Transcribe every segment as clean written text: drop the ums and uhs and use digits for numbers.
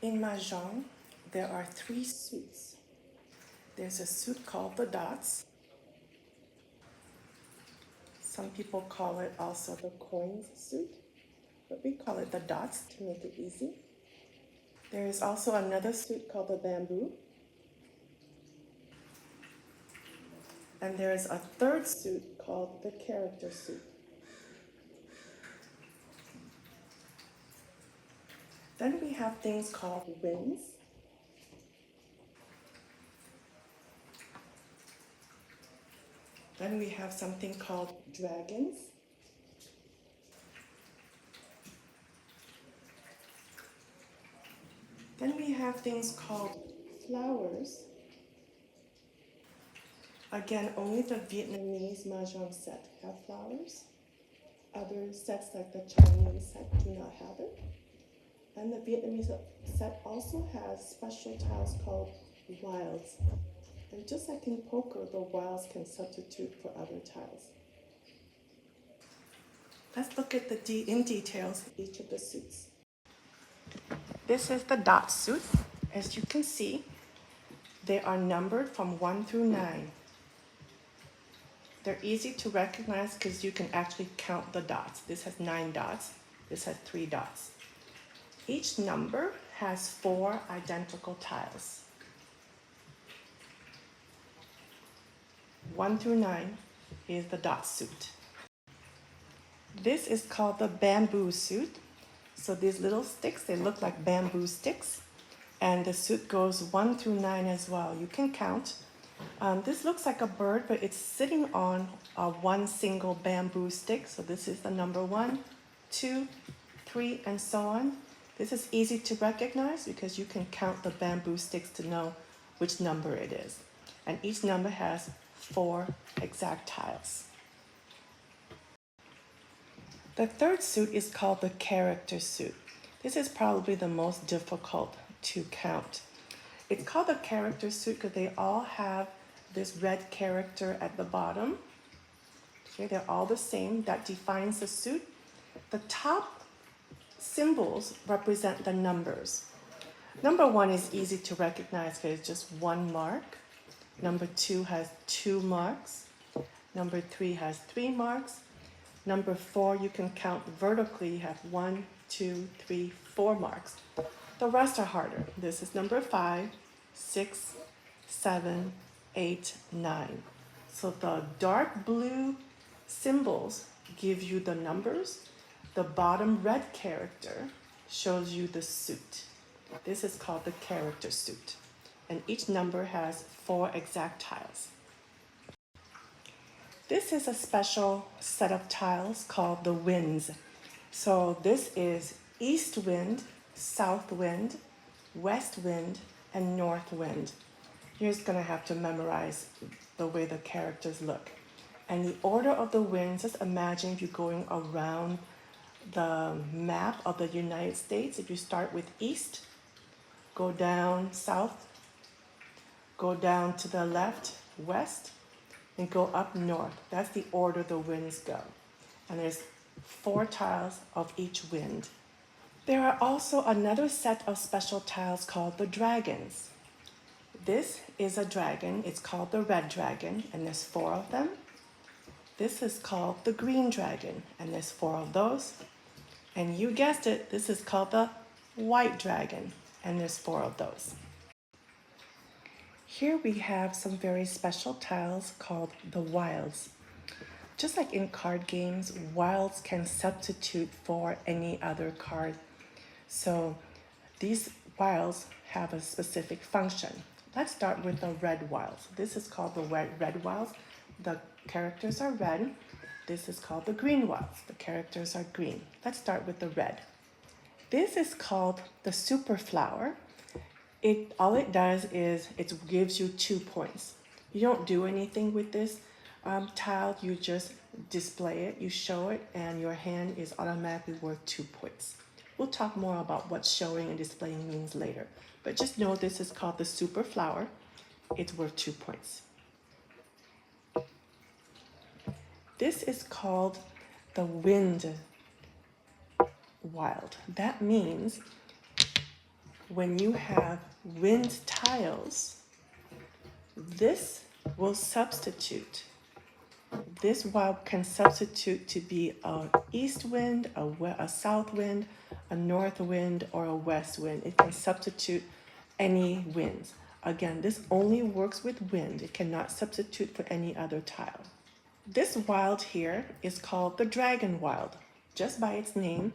In Mahjong, there are 3 suits. There's a suit called the dots. Some people call it also the coins suit, but we call it the dots to make it easy. There is also another suit called the bamboo. And there is a third suit called the character suit. Then we have things called winds. Then we have something called dragons. Then we have things called flowers. Again, only the Vietnamese Mahjong set have flowers. Other sets like the Chinese set do not have it. And the Vietnamese set also has special tiles called wilds. And just like in poker, the wilds can substitute for other tiles. Let's look at in details each of the suits. This is the dot suit. As you can see, they are numbered from 1 through 9. They're easy to recognize because you can actually count the dots. This has 9 dots. This has 3 dots. Each number has 4 identical tiles. 1 through 9 is the dot suit. This is called the bamboo suit. So these little sticks, they look like bamboo sticks. And the suit goes 1 through 9 as well. You can count. This looks like a bird, but it's sitting on one single bamboo stick. So this is the number 1, 2, 3, and so on. This is easy to recognize because you can count the bamboo sticks to know which number it is. And each number has 4 exact tiles. The third suit is called the character suit. This is probably the most difficult to count. It's called the character suit because they all have this red character at the bottom. Okay, they're all the same. That defines the suit. The top symbols represent the numbers. Number 1 is easy to recognize because it's just 1 mark. Number 2 has 2 marks. Number 3 has 3 marks. Number 4, you can count vertically. You have 1, 2, 3, 4 marks. The rest are harder. This is number 5, 6, 7, 8, 9. So the dark blue symbols give you the numbers. The bottom red character shows you the suit. This is called the character suit. And each number has 4 exact tiles. This is a special set of tiles called the winds. So this is east wind, south wind, west wind, and north wind. You're just gonna have to memorize the way the characters look. And the order of the winds, just imagine if you're going around the map of the United States. If you start with east, go down south, go down to the left, west, and go up north. That's the order the winds go. And there's 4 tiles of each wind. There are also another set of special tiles called the dragons. This is a dragon. It's called the red dragon, and there's 4 of them. This is called the green dragon, and there's 4 of those. And you guessed it, this is called the white dragon, and there's 4 of those. Here we have some very special tiles called the wilds. Just like in card games, wilds can substitute for any other card. So these wilds have a specific function. Let's start with the red wilds. This is called the red wilds. The characters are red. This is called the green wilds. The characters are green. Let's start with the red. This is called the super flower. All it does is it gives you 2 points. You don't do anything with this tile. You just display it, you show it, and your hand is automatically worth 2 points. We'll talk more about what showing and displaying means later. But just know this is called the super flower. It's worth 2 points. This is called the wind wild. That means when you have wind tiles, this will substitute. This wild can substitute to be a east wind, a south wind, a north wind, or a west wind. It can substitute any winds. Again, this only works with wind. It cannot substitute for any other tile. This wild here is called the dragon wild. Just by its name,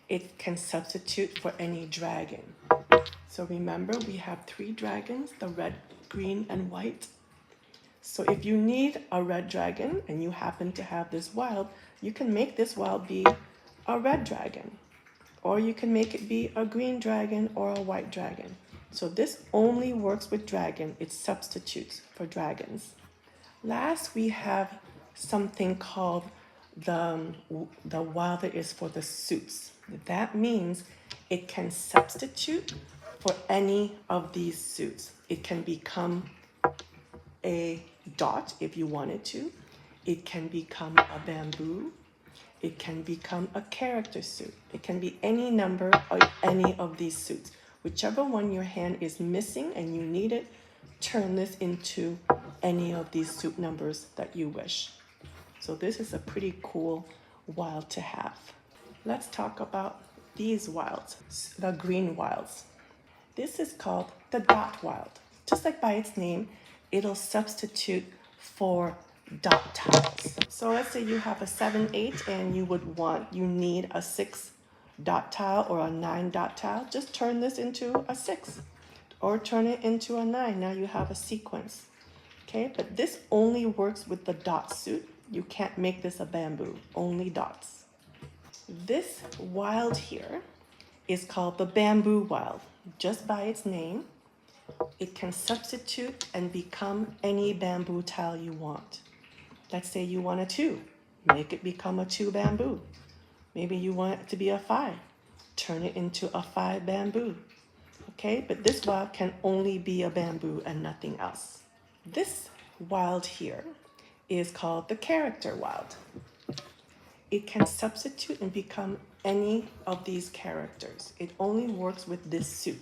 it can substitute for any dragon. So remember, we have 3 dragons, the red, green, and white. So if you need a red dragon and you happen to have this wild, you can make this wild be a red dragon, or you can make it be a green dragon or a white dragon. So this only works with dragon. It substitutes for dragons. Last, we have something called the wild that is for the suits. That means it can substitute for any of these suits. It can become a dot if you wanted to. It can become a bamboo. It can become a character suit. It can be any number of any of these suits. Whichever one your hand is missing and you need it, turn this into any of these suit numbers that you wish. So this is a pretty cool wild to have. Let's talk about these wilds, the green wilds. This is called the dot wild. Just like by its name, it'll substitute for dot tiles. So let's say you have a 7-8 and you need a 6 dot tile or a 9 dot tile. Just turn this into a 6 or turn it into a 9. Now you have a sequence. Okay, but this only works with the dot suit. You can't make this a bamboo, only dots. This wild here is called the bamboo wild. Just by its name, it can substitute and become any bamboo tile you want. Let's say you want a 2, make it become a 2 bamboo. Maybe you want it to be a 5, turn it into a 5 bamboo. Okay, but this wild can only be a bamboo and nothing else. This wild here is called the character wild. It can substitute and become any of these characters. It only works with this suit.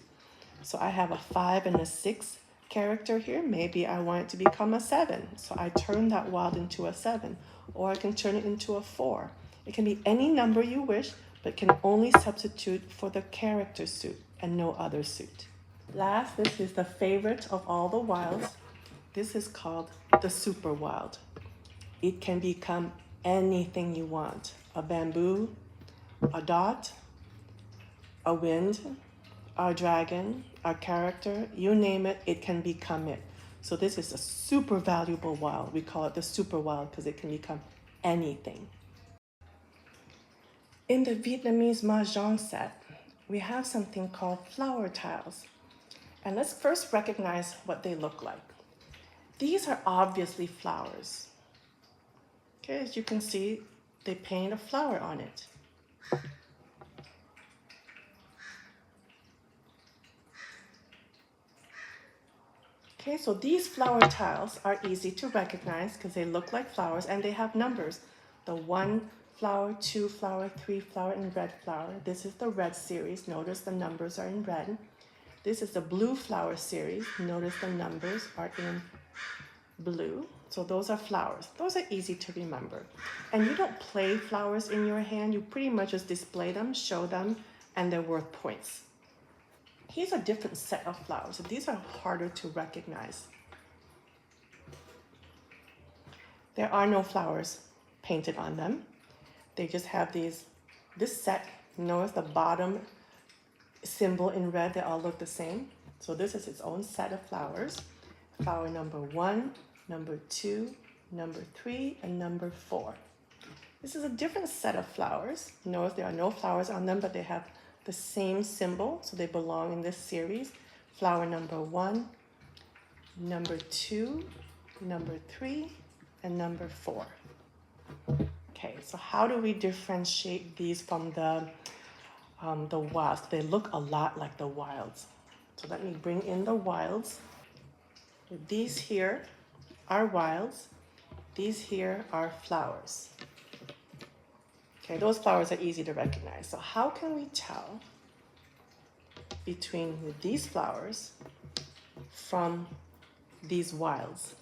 So I have a 5 and a 6 character here. Maybe I want it to become a 7. So I turn that wild into a 7. Or I can turn it into a 4. It can be any number you wish, but can only substitute for the character suit and no other suit. Last, this is the favorite of all the wilds. This is called the super wild. It can become anything you want. A bamboo, a dot, a wind, a dragon, a character, you name it, it can become it. So this is a super valuable wild. We call it the super wild because it can become anything. In the Vietnamese Mahjong set, we have something called flower tiles. And let's first recognize what they look like. These are obviously flowers. Okay, as you can see, they paint a flower on it. Okay, so these flower tiles are easy to recognize because they look like flowers and they have numbers. The 1 flower, 2 flower, 3 flower, and red flower. This is the red series. Notice the numbers are in red. This is the blue flower series. Notice the numbers are in blue. So those are flowers. Those are easy to remember. And you don't play flowers in your hand. You pretty much just display them, show them, and they're worth points. Here's a different set of flowers. So these are harder to recognize. There are no flowers painted on them. They just have this set. Notice the bottom symbol in red, they all look the same. So this is its own set of flowers. Flower number 1, number 2, number 3, and number 4. This is a different set of flowers. Notice there are no flowers on them, but they have the same symbol, so they belong in this series. Flower number 1, number 2, number 3, and number 4. Okay, so how do we differentiate these from the wilds? They look a lot like the wilds. So let me bring in the wilds. These here are wilds. These here are flowers. Okay, those flowers are easy to recognize. So how can we tell between these flowers from these wilds.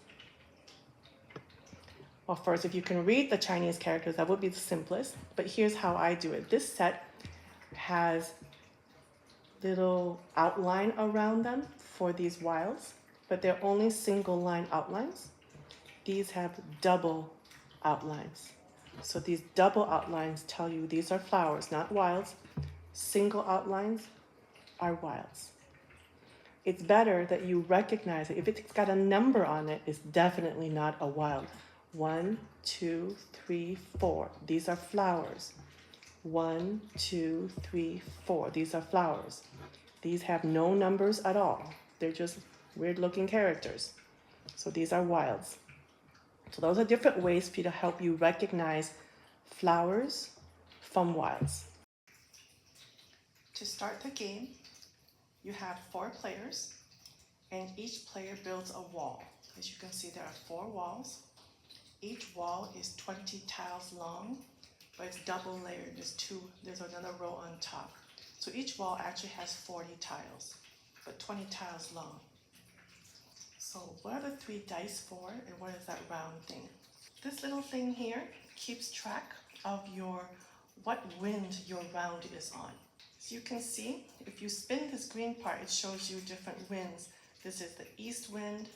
Well, first, if you can read the Chinese characters, that would be the simplest, but here's how I do it. This set has little outline around them for these wilds, but they're only single line outlines. These have double outlines. So these double outlines tell you these are flowers, not wilds. Single outlines are wilds. It's better that you recognize it. If it's got a number on it, it's definitely not a wild. 1, 2, 3, 4. These are flowers. 1, 2, 3, 4. These are flowers. These have no numbers at all. They're just weird looking characters. So these are wilds. So those are different ways for you to help you recognize flowers from wilds. To start the game, you have 4 players, and each player builds a wall. As you can see, there are 4 walls. Each wall is 20 tiles long, but it's double layered. There's another row on top. So each wall actually has 40 tiles, but 20 tiles long. So what are the 3 dice for, and what is that round thing? This little thing here keeps track of what wind your round is on. So you can see, if you spin this green part, it shows you different winds. This is the east wind,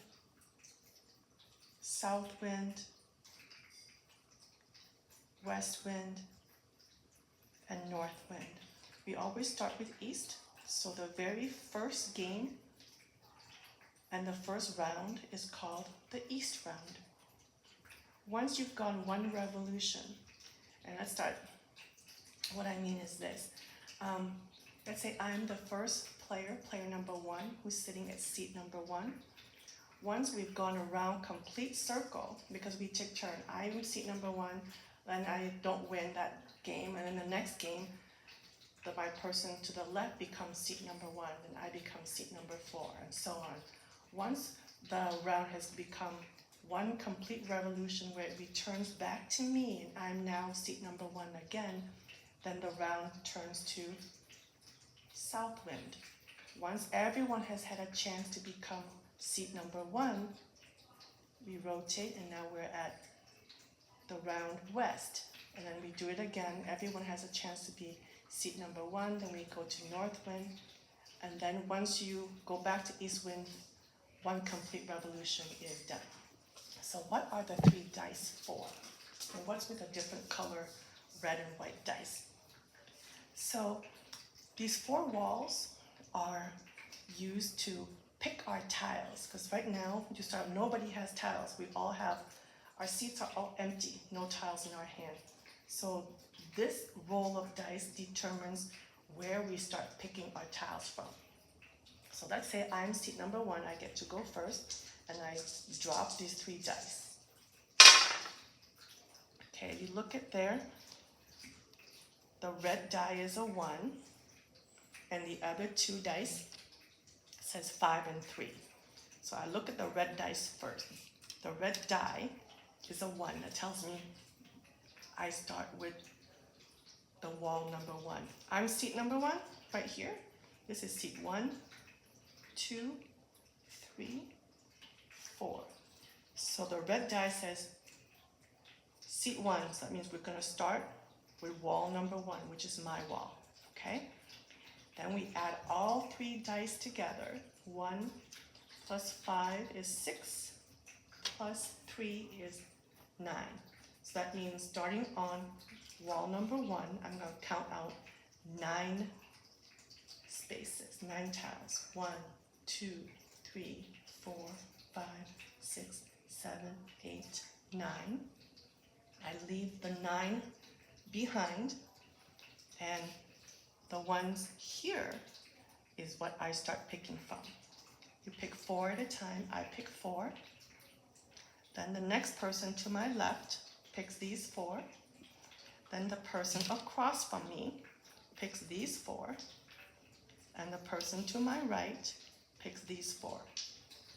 south wind, west wind, and north wind. We always start with east, so the very first game and the first round is called the east round. Once you've gone 1 revolution, and let's start, what I mean is this. Let's say I'm the first player, player number 1, who's sitting at seat number 1. Once we've gone around complete circle, because we take turn, I'm seat number 1, then I don't win that game, and in the next game, my person to the left becomes seat number 1, and I become seat number 4, and so on. Once the round has become 1 complete revolution where it returns back to me, and I'm now seat number 1 again, then the round turns to south wind. Once everyone has had a chance to become seat number 1, we rotate, and now we're at the round west. And then we do it again. Everyone has a chance to be seat number 1, then we go to north wind. And then once you go back to east wind, 1 complete revolution is done. So what are the 3 dice for? And what's with a different color, red and white dice? So these 4 walls are used to pick our tiles, because right now, nobody has tiles. Our seats are all empty, no tiles in our hand. So this roll of dice determines where we start picking our tiles from. So let's say I'm seat number 1, I get to go first, and I drop these 3 dice. Okay, you look at there, the red die is a 1, and the other 2 dice says 5 and 3. So I look at the red dice first. The red die is a 1. That tells me I start with the wall number 1. I'm seat number 1 right here. This is seat 1, 2, 3, 4. So the red die says seat 1. So that means we're going to start with wall number 1, which is my wall. Okay? Then we add all 3 dice together. 1 plus 5 is 6, plus 3 is 9. So that means starting on wall number 1, I'm going to count out 9 spaces, 9 tiles. 1, 2, 3, 4, 5, 6, 7, 8, 9. I leave the 9 behind, and the ones here is what I start picking from. You pick 4 at a time. I pick 4. Then the next person to my left picks these 4. Then the person across from me picks these 4. And the person to my right picks these 4.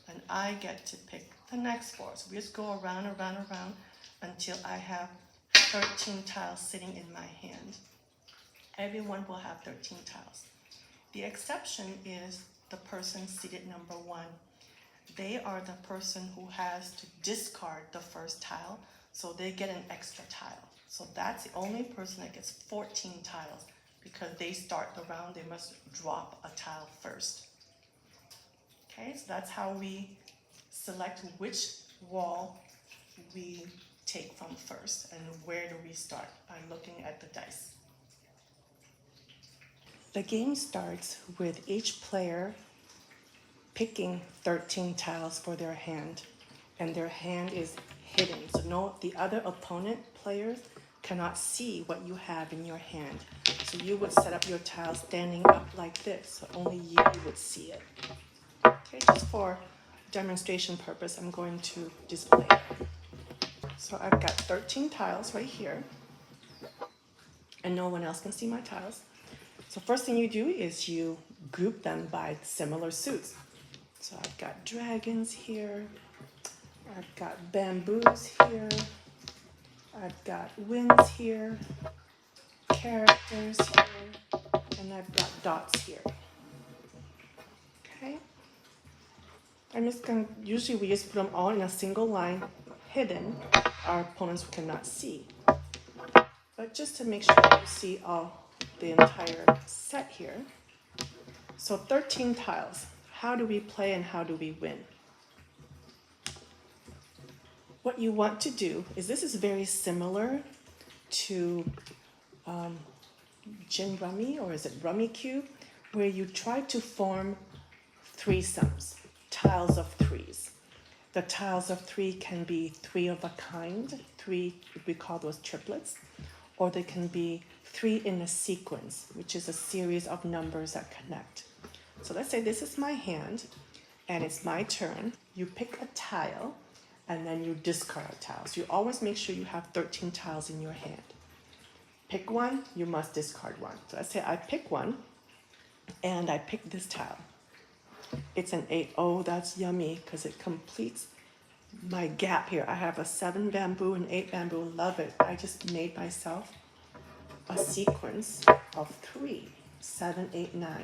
And I get to pick the next 4. So we just go around, around, around until I have 13 tiles sitting in my hand. Everyone will have 13 tiles. The exception is the person seated number 1. They are the person who has to discard the first tile, so they get an extra tile. So that's the only person that gets 14 tiles, because they start the round, they must drop a tile first. Okay, so that's how we select which wall we take from first, and where do we start, by looking at the dice. The game starts with each player picking 13 tiles for their hand, and their hand is hidden. So the other opponent players cannot see what you have in your hand. So you would set up your tiles standing up like this, so only you would see it. Okay, just for demonstration purpose, I'm going to display it. So I've got 13 tiles right here, and no one else can see my tiles. So first thing you do is you group them by similar suits. So I've got dragons here, I've got bamboos here, I've got winds here, characters here, and I've got dots here. Okay? I'm just going to, usually we just put them all in a single line, hidden. Our opponents cannot see. But just to make sure you see the entire set here. So 13 tiles. How do we play and how do we win? What you want to do is, this is very similar to gin rummy, or is it rummy cube, where you try to form threesomes, tiles of threes. The tiles of 3 can be 3 of a kind, 3, we call those triplets, or they can be 3 in a sequence, which is a series of numbers that connect. So let's say this is my hand, and it's my turn. You pick a tile, and then you discard a tile. So you always make sure you have 13 tiles in your hand. Pick one, you must discard one. So let's say I pick one, and I pick this tile. It's an 8. Oh, that's yummy, because it completes my gap here. I have a 7 bamboo and 8 bamboo. Love it. I just made myself a sequence of 3. 7, 8, 9.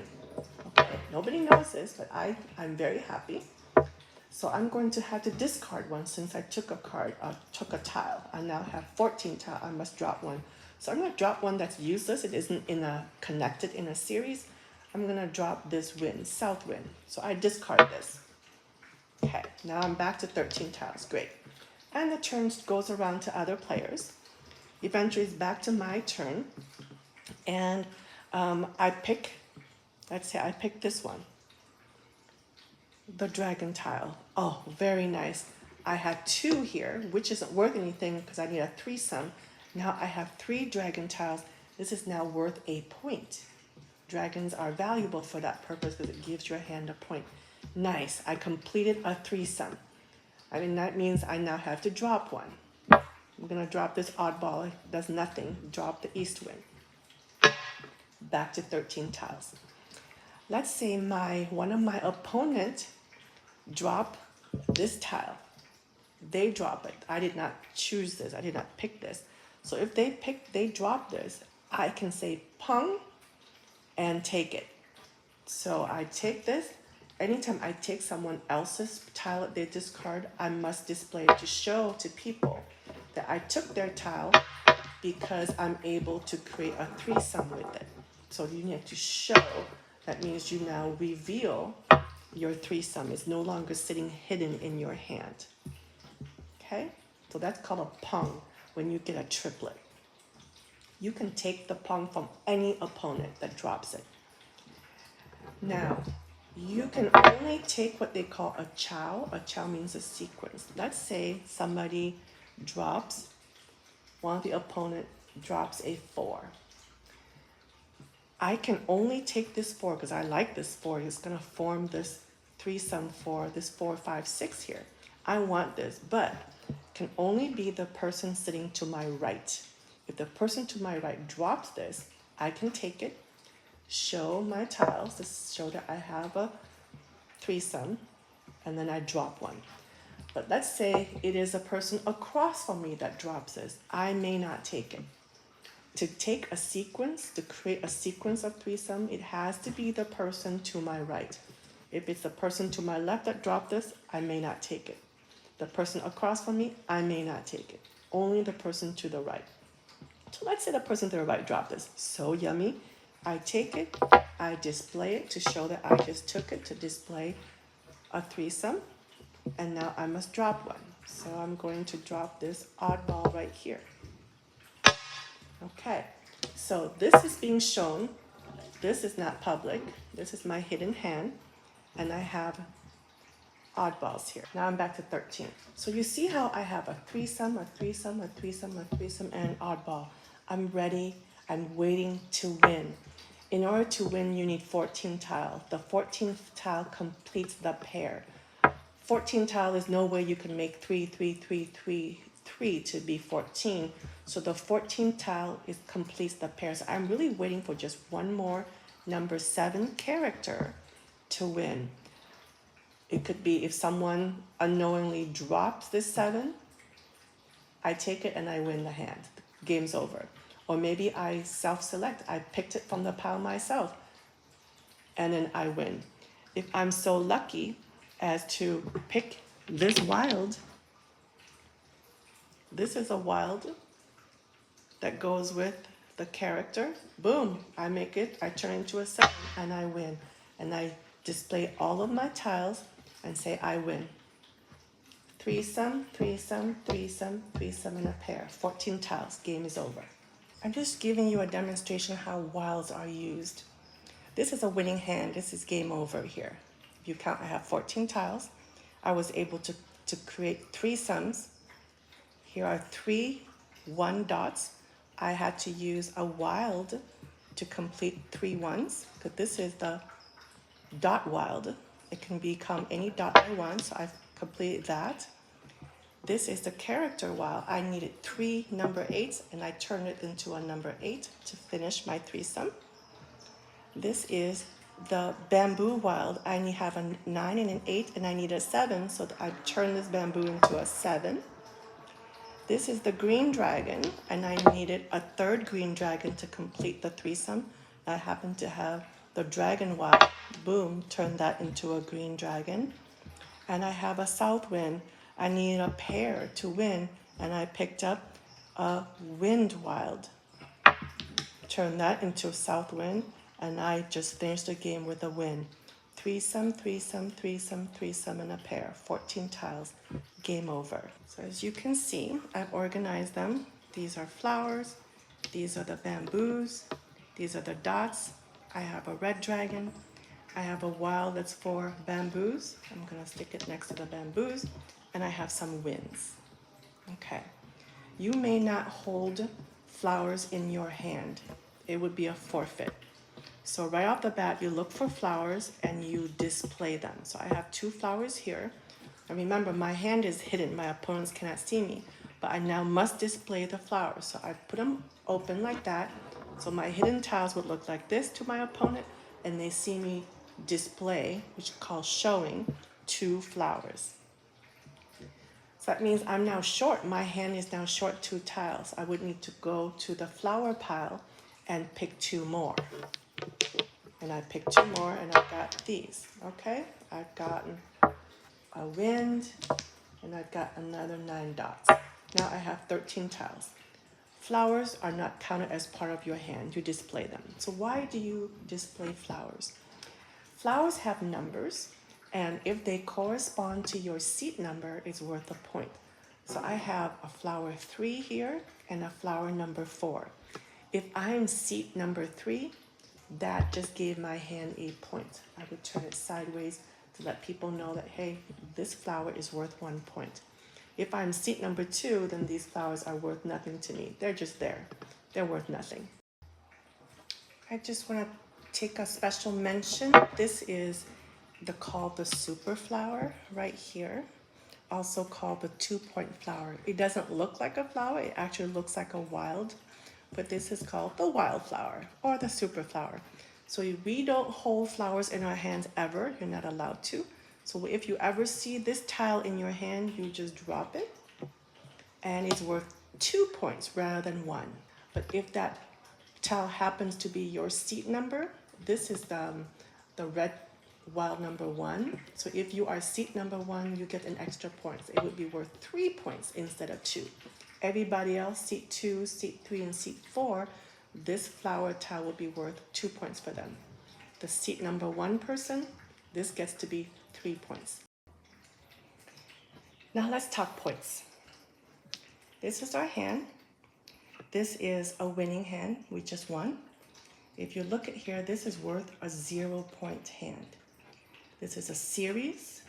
Okay, nobody knows this, but I'm very happy. So I'm going to have to discard one, since I took a tile. I now have 14 tiles. I must drop one. So I'm going to drop one that's useless. It isn't connected in a series. I'm going to drop this wind, south wind. So I discard this. Okay, now I'm back to 13 tiles. Great. And the turn goes around to other players. Eventually it's back to my turn. And I pick, let's say I pick this one, the dragon tile. Oh, very nice. I have 2 here, which isn't worth anything because I need a threesome. Now I have 3 dragon tiles. This is now worth a point. Dragons are valuable for that purpose because it gives your hand a point. Nice, I completed a threesome. I mean, that means I now have to drop one. I'm gonna drop this oddball, it does nothing. Drop the east wind. Back to 13 tiles. Let's say one of my opponent drop this tile. They drop it. I did not choose this, I did not pick this. So if they drop this, I can say pung and take it. So I take this. Anytime I take someone else's tile that they discard, I must display it to show to people that I took their tile, because I'm able to create a threesome with it. So you need to show, that means you now reveal your threesome. It's no longer sitting hidden in your hand. Okay? So that's called a pung, when you get a triplet. You can take the pung from any opponent that drops it. Now, you can only take what they call a chow. A chow means a sequence. Let's say somebody drops, one of the opponent drops a 4. I can only take this 4 because I like this 4. It's going to form this threesome for this 4, 5, 6 here. I want this, but can only be the person sitting to my right. If the person to my right drops this, I can take it, show my tiles to show that I have a threesome, and then I drop one. But let's say it is a person across from me that drops this. I may not take it. To take a sequence, to create a sequence of threesome, it has to be the person to my right. If it's the person to my left that dropped this, I may not take it. The person across from me, I may not take it. Only the person to the right. So let's say the person to the right dropped this. So yummy. I take it, I display it to show that I just took it to display a threesome. And now I must drop one. So I'm going to drop this oddball right here. Okay, so this is being shown. This is not public. This is my hidden hand. And I have oddballs here. Now I'm back to 13. So you see how I have a threesome, a threesome, a threesome, a threesome, and an oddball. I'm ready. I'm waiting to win. In order to win, you need 14 tiles. The 14th tile completes the pair. 14 tile is no way you can make 3, 3, 3, 3, 3 to be 14. So the 14th tile completes the pair. So I'm really waiting for just one more number 7 character to win. It could be if someone unknowingly drops this 7, I take it and I win the hand. Game's over. Or maybe I self-select. I picked it from the pile myself and then I win. If I'm so lucky as to pick this wild, this is a wild that goes with the character. Boom, I make it, I turn into a 7 and I win. And I display all of my tiles and say I win. Threesome, threesome, threesome, threesome in a pair. 14 tiles, game is over. I'm just giving you a demonstration how wilds are used. This is a winning hand, this is game over here. If you count, I have 14 tiles. I was able to create threesomes. Here are 3 1 dots. I had to use a wild to complete 3 ones, because this is the dot wild. It can become any dot I want, so I've completed that. This is the character wild. I needed 3 number 8s, and I turned it into a number 8 to finish my threesome. This is the bamboo wild. I have a 9 and an 8, and I need a 7, so I turned this bamboo into a 7. This is the green dragon, and I needed a 3rd green dragon to complete the threesome. I happen to have the dragon wild. Boom, turned that into a green dragon. And I have a south wind. I needed a pair to win, and I picked up a wind wild. Turned that into a south wind, and I just finished the game with a win. Threesome, threesome, threesome, threesome in a pair. 14 tiles. Game over. So as you can see, I've organized them. These are flowers. These are the bamboos. These are the dots. I have a red dragon. I have a wild that's for bamboos. I'm gonna stick it next to the bamboos. And I have some winds. Okay. You may not hold flowers in your hand. It would be a forfeit. So right off the bat, you look for flowers and you display them. So I have 2 flowers here. And remember, my hand is hidden. My opponents cannot see me. But I now must display the flowers. So I put them open like that. So my hidden tiles would look like this to my opponent. And they see me display, which is called showing, 2 flowers. So that means I'm now short. My hand is now short 2 tiles. I would need to go to the flower pile and pick 2 more. And I picked 2 more, and I've got these. Okay, I've gotten a wind, and I've got another 9 dots. Now I have 13 tiles. Flowers are not counted as part of your hand. You display them. So why do you display flowers? Flowers have numbers, and if they correspond to your seat number, it's worth a point. So I have a flower 3 here and a flower number 4. If I'm seat number 3, that just gave my hand a point. I would turn it sideways to let people know that, hey, this flower is worth 1 point. If I'm seat number 2, then these flowers are worth nothing to me. They're just there. They're worth nothing. I just want to take a special mention. This is called the super flower right here, also called the 2-point flower. It doesn't look like a flower. It actually looks like a wild, but this is called the wildflower or the super flower. So we don't hold flowers in our hands ever. You're not allowed to. So if you ever see this tile in your hand, you just drop it, and it's worth 2 points rather than 1. But if that tile happens to be your seat number, this is the red wild number 1. So if you are seat number 1, you get an extra point. It would be worth 3 points instead of 2. Everybody else, seat 2, seat 3, and seat 4, this flower tile will be worth 2 points for them. The seat number 1 person, this gets to be 3 points. Now let's talk points. This is our hand. This is a winning hand. We just won. If you look at here, this is worth a 0-point hand. This is a series,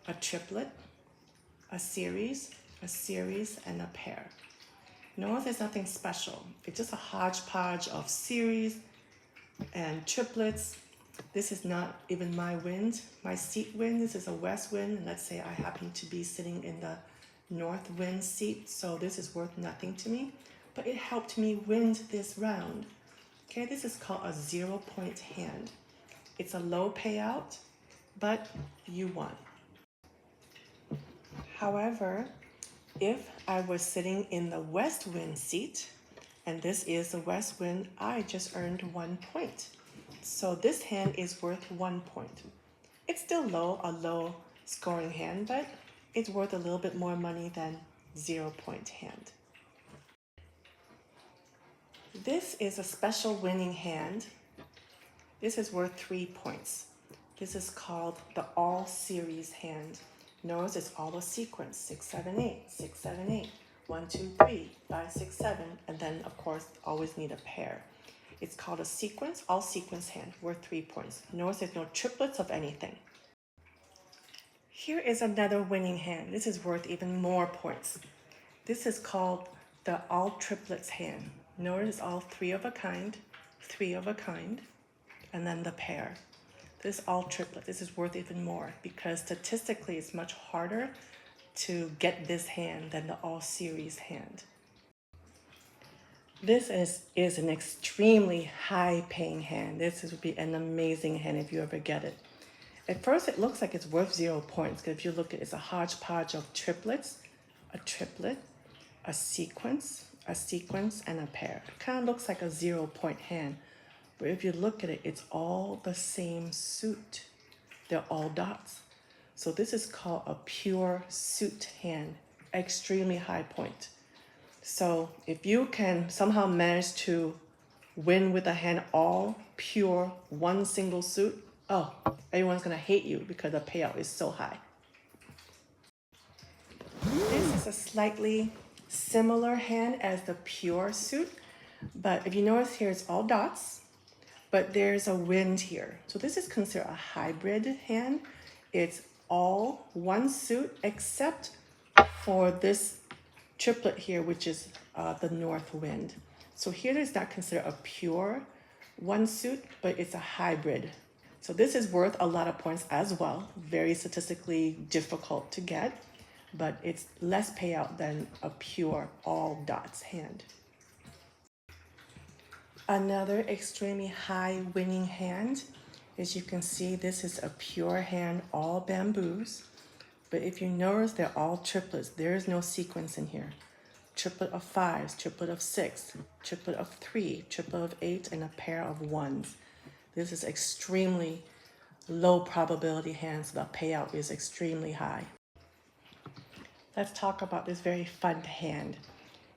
a triplet, a series, and a pair. Notice there's nothing special. It's just a hodgepodge of series and triplets. This is not even my wind, my seat wind. This is a west wind. And let's say I happen to be sitting in the north wind seat. So this is worth nothing to me, but it helped me win this round. Okay, this is called a 0-point hand. It's a low payout, but you won. However, if I was sitting in the west wind seat, and this is the west wind, I just earned 1 point. So this hand is worth 1 point. It's still a low scoring hand, but it's worth a little bit more money than 0-point hand. This is a special winning hand. This is worth 3 points. This is called the all series hand. Notice it's all a sequence, 6, 7, 8, 6, 7, 8, 1, 2, 3, 5, 6, 7, and then of course always need a pair. It's called a sequence, all sequence hand, worth 3 points. Notice there's no triplets of anything. Here is another winning hand. This is worth even more points. This is called the all triplets hand. Notice all 3 of a kind, 3 of a kind, and then the pair. This all triplet. This is worth even more because statistically it's much harder to get this hand than the all series hand. This is an extremely high paying hand. This would be an amazing hand if you ever get it. At first it looks like it's worth 0 points because if you look at it, it's a hodgepodge of triplets, a triplet, a sequence, and a pair. It kind of looks like a 0-point hand. But if you look at it, it's all the same suit. They're all dots. So this is called a pure suit hand, extremely high point. So if you can somehow manage to win with a hand all pure, one single suit, oh, everyone's gonna hate you because the payout is so high. This is a slightly similar hand as the pure suit, but if you notice here, it's all dots. But there's a wind here. So this is considered a hybrid hand. It's all one suit except for this triplet here, which is the north wind. So here it's not considered a pure one suit, but it's a hybrid. So this is worth a lot of points as well. Very statistically difficult to get, but it's less payout than a pure all dots hand. Another extremely high winning hand, as you can see, this is a pure hand, all bamboos. But if you notice, they're all triplets. There is no sequence in here. Triplet of 5s, triplet of 6, triplet of 3, triplet of 8, and a pair of 1s. This is extremely low probability hand, so the payout is extremely high. Let's talk about this very fun hand.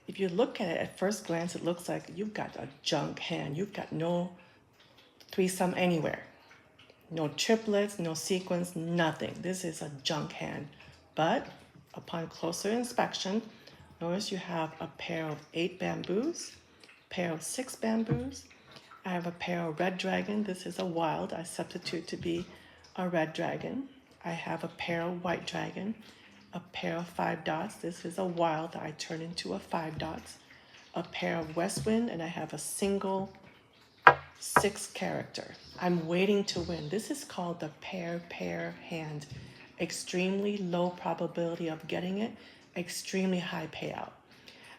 If you look at it at first glance, it looks like you've got a junk hand. You've got no threesome anywhere. No triplets, no sequence, nothing. This is a junk hand. But upon closer inspection, notice you have a pair of 8 bamboos, pair of 6 bamboos. I have a pair of red dragon. This is a wild. I substitute to be a red dragon. I have a pair of white dragon. A pair of 5 dots. This is a wild that I turn into a 5 dots. A pair of west wind, and I have a single 6 character. I'm waiting to win. This is called the pair hand. Extremely low probability of getting it, extremely high payout.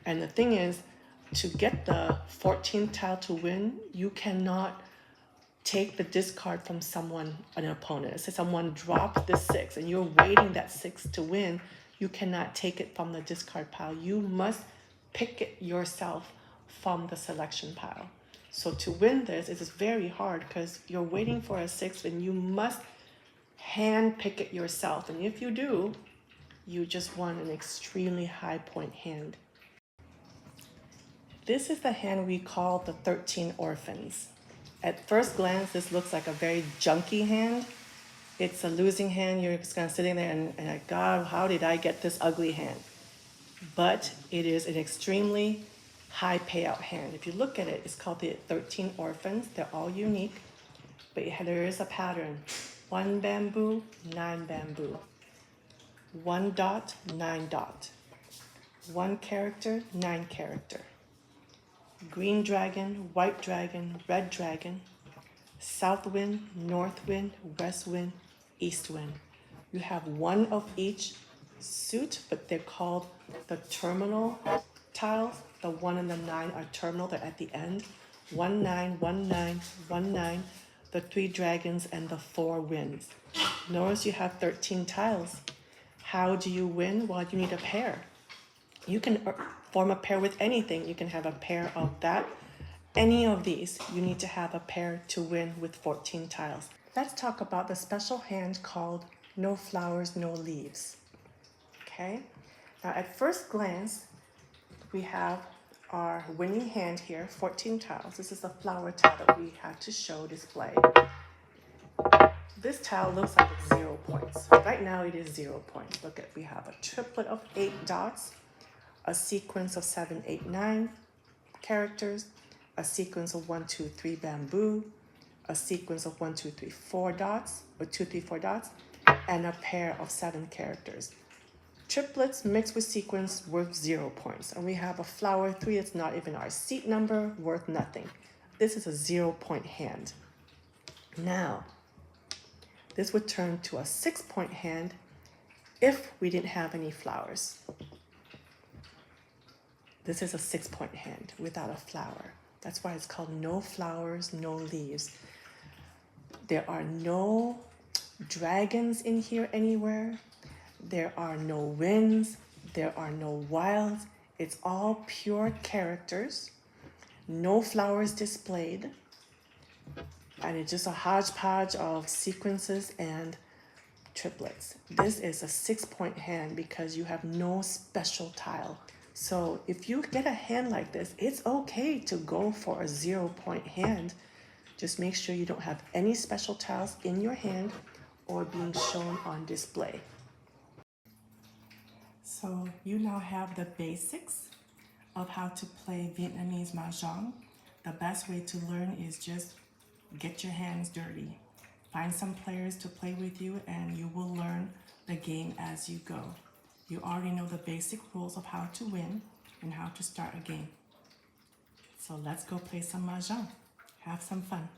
And the thing is, to get the 14th tile to win, you cannot take the discard from someone, an opponent. Say someone drops the 6 and you're waiting that 6 to win, you cannot take it from the discard pile. You must pick it yourself from the selection pile. So to win this, it is very hard because you're waiting for a 6 and you must hand pick it yourself. And if you do, you just won an extremely high point hand. This is the hand we call the 13 Orphans. At first glance, this looks like a very junky hand. It's a losing hand. You're just kind of sitting there and like, God, how did I get this ugly hand? But it is an extremely high payout hand. If you look at it, it's called the 13 Orphans. They're all unique, but there is a pattern. 1 bamboo, 9 bamboo. 1 dot, 9 dot. 1 character, 9 character. Green dragon, white dragon, red dragon, south wind, north wind, west wind, east wind. You have one of each suit, but they're called the terminal tiles. The 1 and the 9 are terminal, they're at the end. 1 9, 1 9, 1 9, the 3 dragons and the 4 winds. Notice you have 13 tiles. How do you win? Well, you need a pair. You can form a pair with anything. You can have a pair of that. Any of these, you need to have a pair to win with 14 tiles. Let's talk about the special hand called No Flowers, No Leaves. Okay, now at first glance, we have our winning hand here, 14 tiles. This is the flower tile that we had to show display. This tile looks like it's 0 points. Right now it is 0 points. Look at, we have a triplet of 8 dots, a sequence of 7, 8, 9 characters, a sequence of 1, 2, 3 bamboo, a sequence of 1, 2, 3, 4 dots, or 2, 3, 4 dots, and a pair of 7 characters. Triplets mixed with sequence worth 0 points. And we have a flower 3, it's not even our seat number, worth nothing. This is a 0 point hand. Now, this would turn to a 6 point hand if we didn't have any flowers. This is a 6 point hand without a flower. That's why it's called No Flowers, No Leaves. There are no dragons in here anywhere. There are no winds. There are no wilds. It's all pure characters. No flowers displayed. And it's just a hodgepodge of sequences and triplets. This is a 6 point hand because you have no special tile. So if you get a hand like this, it's okay to go for a 0 point hand. Just make sure you don't have any special tiles in your hand or being shown on display. So you now have the basics of how to play Vietnamese Mahjong. The best way to learn is just get your hands dirty. Find some players to play with you and you will learn the game as you go. You already know the basic rules of how to win and how to start a game. So let's go play some Mahjong. Have some fun.